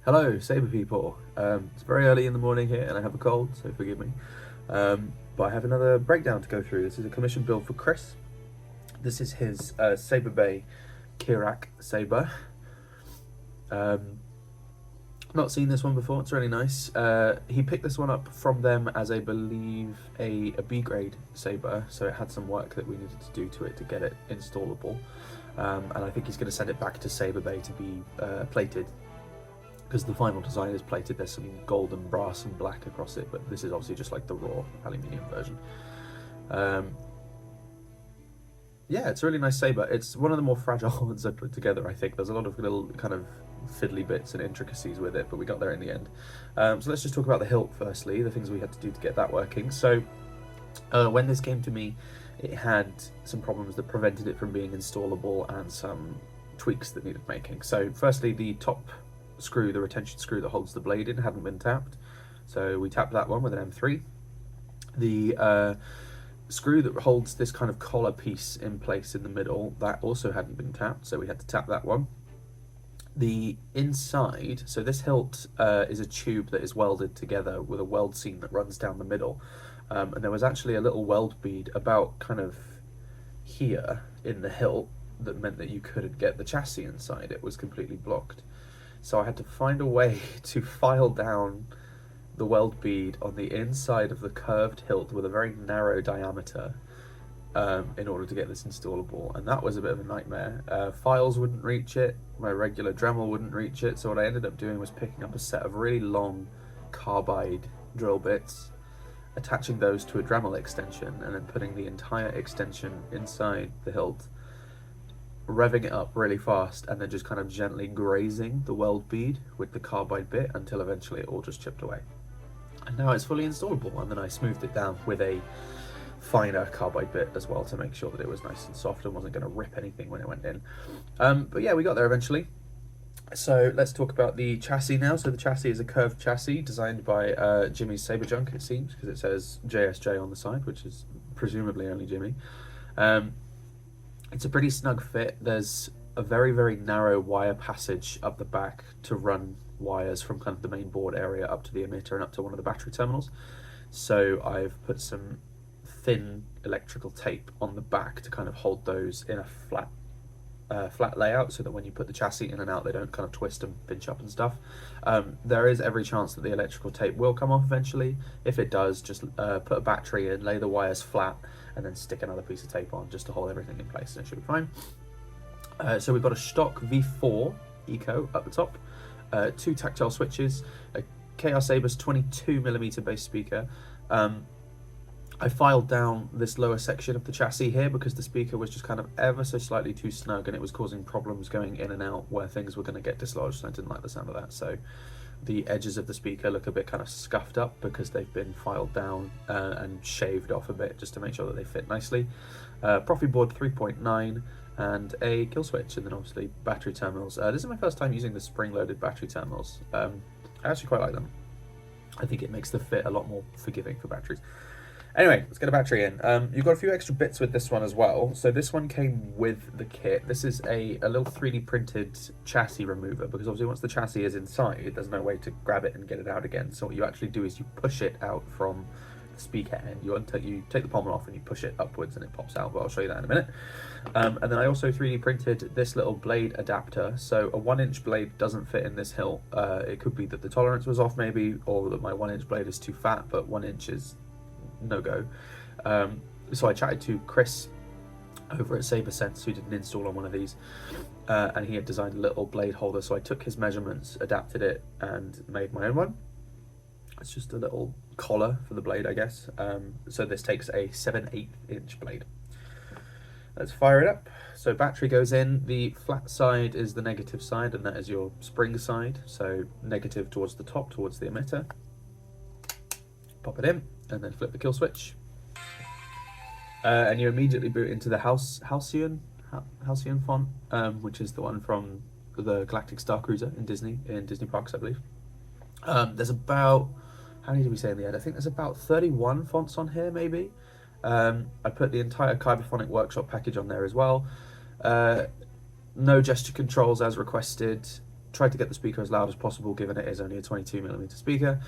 Hello, Saber people. It's very early in the morning here and I have a cold, so forgive me. But I have another breakdown to go through. This is a commission build for Chris. This is his Saberbay Kirak saber. Not seen this one before, it's really nice. He picked this one up from them as I believe a B grade saber, so it had some work that we needed to do to it to get it installable. And I think he's going to send it back to Saberbay to be plated, because the final design is plated. There's some gold and brass and black across it, but this is obviously just like the raw aluminium version. Yeah, it's a really nice saber. It's one of the more fragile ones I put together, I think. There's a lot of little kind of fiddly bits and intricacies with it, but we got there in the end. So let's just talk about the hilt firstly, the things we had to do to get that working. So when this came to me, it had some problems that prevented it from being installable and some tweaks that needed making. So firstly, the top screw, the retention screw that holds the blade in, hadn't been tapped, so we tapped that one with an M3. The screw that holds this kind of collar piece in place in the middle, that also hadn't been tapped, so we had to tap that one. The inside, so this hilt is a tube that is welded together with a weld seam that runs down the middle, and there was actually a little weld bead about kind of here in the hilt that meant that you couldn't get the chassis inside. It was completely blocked. So I had to find a way to file down the weld bead on the inside of the curved hilt with a very narrow diameter in order to get this installable, and that was a bit of a nightmare. Files wouldn't reach it, my regular Dremel wouldn't reach it, so what I ended up doing was picking up a set of really long carbide drill bits, attaching those to a Dremel extension, and then putting the entire extension inside the hilt, revving it up really fast, and then just kind of gently grazing the weld bead with the carbide bit until eventually it all just chipped away. And now it's fully installable, and then I smoothed it down with a finer carbide bit as well to make sure that it was nice and soft and wasn't going to rip anything when it went in. But yeah, we got there eventually. So let's talk about the chassis now. So the chassis is a curved chassis designed by jimmyssaberjunk, it seems, because it says JSJ on the side, which is presumably only Jimmy. It's a pretty snug fit. There's a very, very narrow wire passage up the back to run wires from kind of the main board area up to the emitter and up to one of the battery terminals. So I've put some thin electrical tape on the back to kind of hold those in a flat layout, so that when you put the chassis in and out, they don't kind of twist and pinch up and stuff. There is every chance that the electrical tape will come off eventually. If it does, just put a battery in, lay the wires flat, and then stick another piece of tape on just to hold everything in place, and it should be fine. So we've got a Shtok V4 Eco up the top, 2 tactile switches, a krsabers 22mm bass speaker. I filed down this lower section of the chassis here because the speaker was just kind of ever so slightly too snug, and it was causing problems going in and out where things were going to get dislodged, and I didn't like the sound of that. So the edges of the speaker look a bit kind of scuffed up because they've been filed down and shaved off a bit just to make sure that they fit nicely. Proffieboard 3.9 and a kill switch, and then obviously battery terminals. This is my first time using the spring-loaded battery terminals. I actually quite like them. I think it makes the fit a lot more forgiving for batteries. Anyway, let's get a battery in. You've got a few extra bits with this one as well. So this one came with the kit. This is a little 3D printed chassis remover, because obviously once the chassis is inside, there's no way to grab it and get it out again. So what you actually do is you push it out from the speaker end. You take the pommel off and you push it upwards and it pops out, but I'll show you that in a minute. And then I also 3D printed this little blade adapter. So a 1-inch blade doesn't fit in this hilt. It could be that the tolerance was off maybe, or that my 1-inch blade is too fat, but 1 inch is no-go. So I chatted to Chris over at Sabersense, who did an install on one of these, and he had designed a little blade holder, so I took his measurements, adapted it, and made my own one. It's just a little collar for the blade, I guess. So this takes a 7/8 inch blade. Let's fire it up. So battery goes in. The flat side is the negative side, and that is your spring side, so negative towards the top, towards the emitter. Pop it in, and then flip the kill switch, and you immediately boot into the Halcyon font, which is the one from the Galactic Star Cruiser in Disney Parks, I believe. There's about, how many did we say in the end? I think there's about 31 fonts on here, maybe. I put the entire Kyberphonic workshop package on there as well. No gesture controls as requested. Tried to get the speaker as loud as possible, given it is only a 22mm speaker.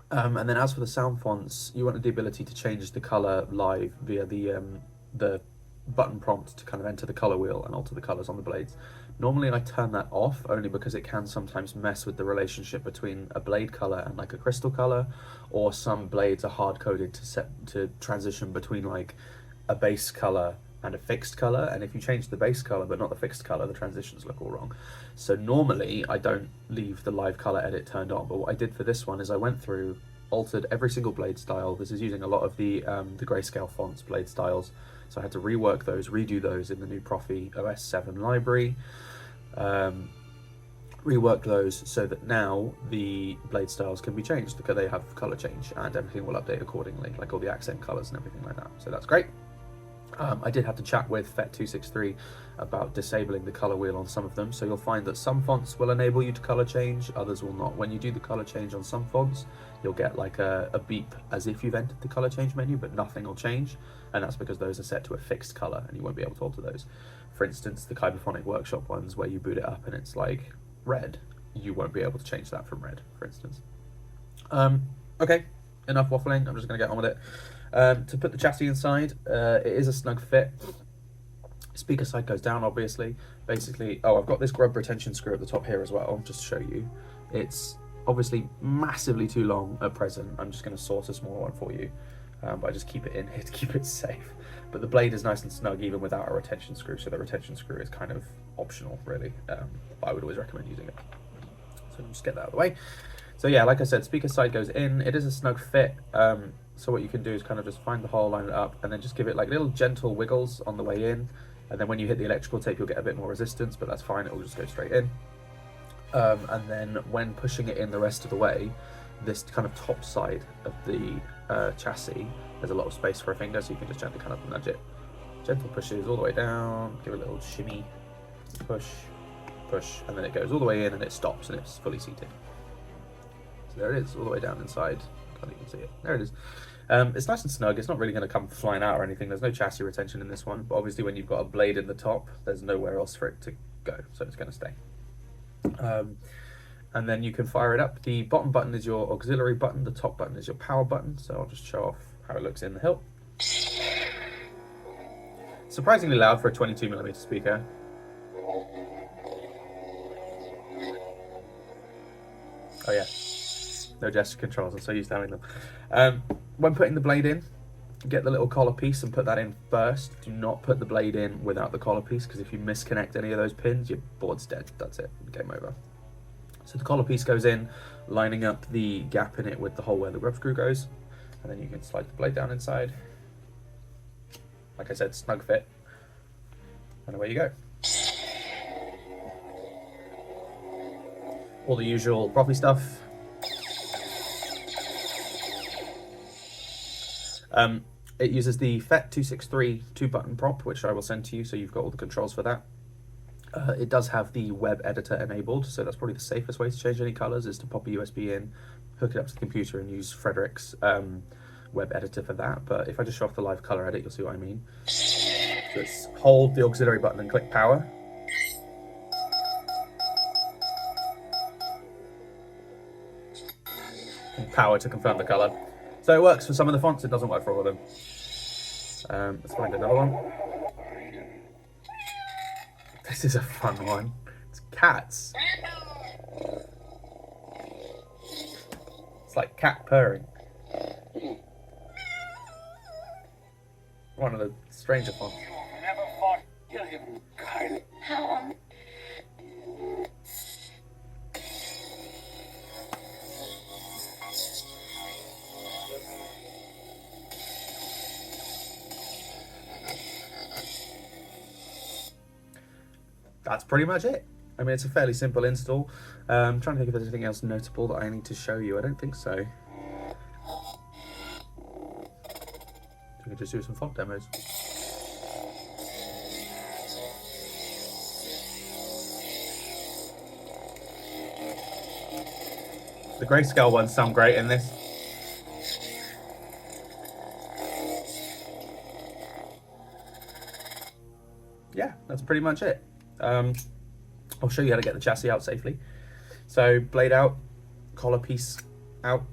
And then as for the sound fonts, you wanted the ability to change the color live via the button prompt to kind of enter the color wheel and alter the colors on the blades. Normally I turn that off only because it can sometimes mess with the relationship between a blade color and like a crystal color, or some blades are hard coded to transition between like a base color and a fixed color, and if you change the base color but not the fixed color, the transitions look all wrong. So normally I don't leave the live color edit turned on, but what I did for this one is I went through, altered every single blade style. This is using a lot of the greyscalefonts blade styles, so I had to rework those, redo those in the new Proffie OS 7 library. Rework those so that now the blade styles can be changed because they have color change and everything will update accordingly, like all the accent colors and everything like that. So that's great. I did have to chat with FET263 about disabling the color wheel on some of them, so you'll find that some fonts will enable you to color change, others will not. When you do the color change on some fonts, you'll get like a beep as if you've entered the color change menu, but nothing will change, and that's because those are set to a fixed color and you won't be able to alter those. For instance, the Kyberphonic workshop ones where you boot it up and it's like red, you won't be able to change that from red, for instance. Okay, enough waffling, I'm just going to get on with it. To put the chassis inside, it is a snug fit. Speaker side goes down, obviously. Basically, I've got this grub retention screw at the top here as well, just to show you. It's obviously massively too long at present. I'm just going to source a smaller one for you, but I just keep it in here to keep it safe. But the blade is nice and snug even without a retention screw, so the retention screw is kind of optional, really. But I would always recommend using it. So just get that out of the way. So yeah, like I said, speaker side goes in. It is a snug fit. So what you can do is kind of just find the hole, line it up, and then just give it like little gentle wiggles on the way in. And then when you hit the electrical tape, you'll get a bit more resistance, but that's fine. It will just go straight in. And then when pushing it in the rest of the way, this kind of top side of the chassis, there's a lot of space for a finger, so you can just gently kind of nudge it. Gentle pushes all the way down, give it a little shimmy, push, push, and then it goes all the way in and it stops and it's fully seated. So there it is, all the way down inside. Can't even see it. There it is. It's nice and snug. It's not really going to come flying out or anything. There's no chassis retention in this one, but obviously when you've got a blade in the top, there's nowhere else for it to go, so it's going to stay. And then you can fire it up. The bottom button is your auxiliary button, the top button is your power button, so I'll just show off how it looks in the hilt. Surprisingly loud for a 22mm speaker. Oh yeah, no gesture controls, I'm so used to having them. When putting the blade in, get the little collar piece and put that in first. Do not put the blade in without the collar piece, because if you misconnect any of those pins, your board's dead. That's it, game over. So the collar piece goes in, lining up the gap in it with the hole where the grub screw goes, and then you can slide the blade down inside. Like I said, snug fit, and away you go. All the usual Proffie stuff. It uses the FET263 2-button prop, which I will send to you, so you've got all the controls for that. It does have the web editor enabled, so that's probably the safest way to change any colors, is to pop a USB in, hook it up to the computer and use Frederick's web editor for that. But if I just show off the live color edit, you'll see what I mean. So it's hold the auxiliary button and click power. And power to confirm the color. So it works for some of the fonts, it doesn't work for all of them. Let's find another one. This is a fun one. It's cats. It's like cat purring. One of the stranger fonts. That's pretty much it. I mean, it's a fairly simple install. I'm trying to think if there's anything else notable that I need to show you. I don't think so. We can just do some font demos. The grayscale ones sound great in this. yeah, that's pretty much it. I'll show you how to get the chassis out safely. So blade out, collar piece out,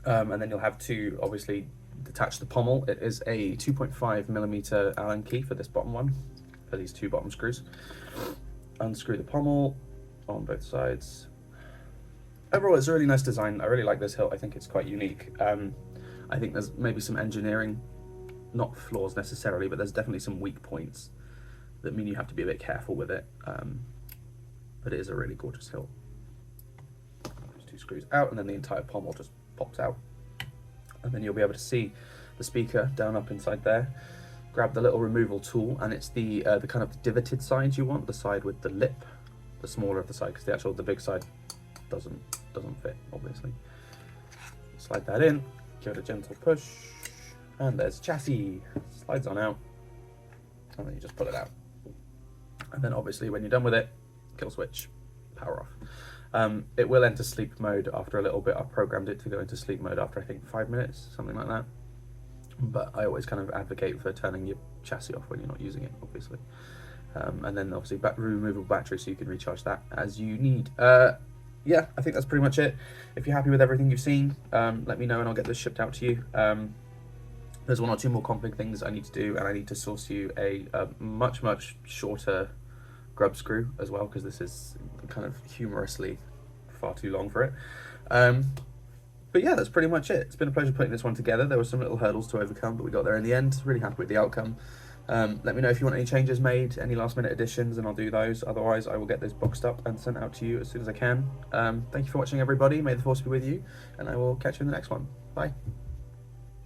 and then you'll have to obviously detach the pommel. It is a 2.5mm Allen key for this bottom one, for these two bottom screws. Unscrew the pommel on both sides. Overall, it's a really nice design. I really like this hilt. I think it's quite unique. I think there's maybe some engineering, not flaws necessarily, but there's definitely some weak points that mean you have to be a bit careful with it. But it is a really gorgeous hilt. Just two screws out, and then the entire pommel just pops out. And then you'll be able to see the speaker down up inside there. Grab the little removal tool, and it's the kind of divoted side you want, the side with the lip, the smaller of the side, because the big side doesn't fit, obviously. Slide that in, give it a gentle push, and there's chassis. Slides on out, and then you just pull it out. And then obviously when you're done with it, kill switch, power off. It will enter sleep mode after a little bit. I've programmed it to go into sleep mode after I think 5 minutes, something like that. But I always kind of advocate for turning your chassis off when you're not using it, obviously. And then obviously removable battery, so you can recharge that as you need. Yeah, I think that's pretty much it. If you're happy with everything you've seen, let me know and I'll get this shipped out to you. There's 1 or 2 more config things I need to do, and I need to source you a much shorter grub screw as well, because this is kind of humorously far too long for it. But yeah, that's pretty much it. It's been a pleasure putting this one together. There were some little hurdles to overcome, but we got there in the end. Really happy with the outcome. Let me know if you want any changes made, any last minute additions, and I'll do those. Otherwise, I will get this boxed up and sent out to you as soon as I can. Thank you for watching, everybody. May the force be with you, and I will catch you in the next one. Bye.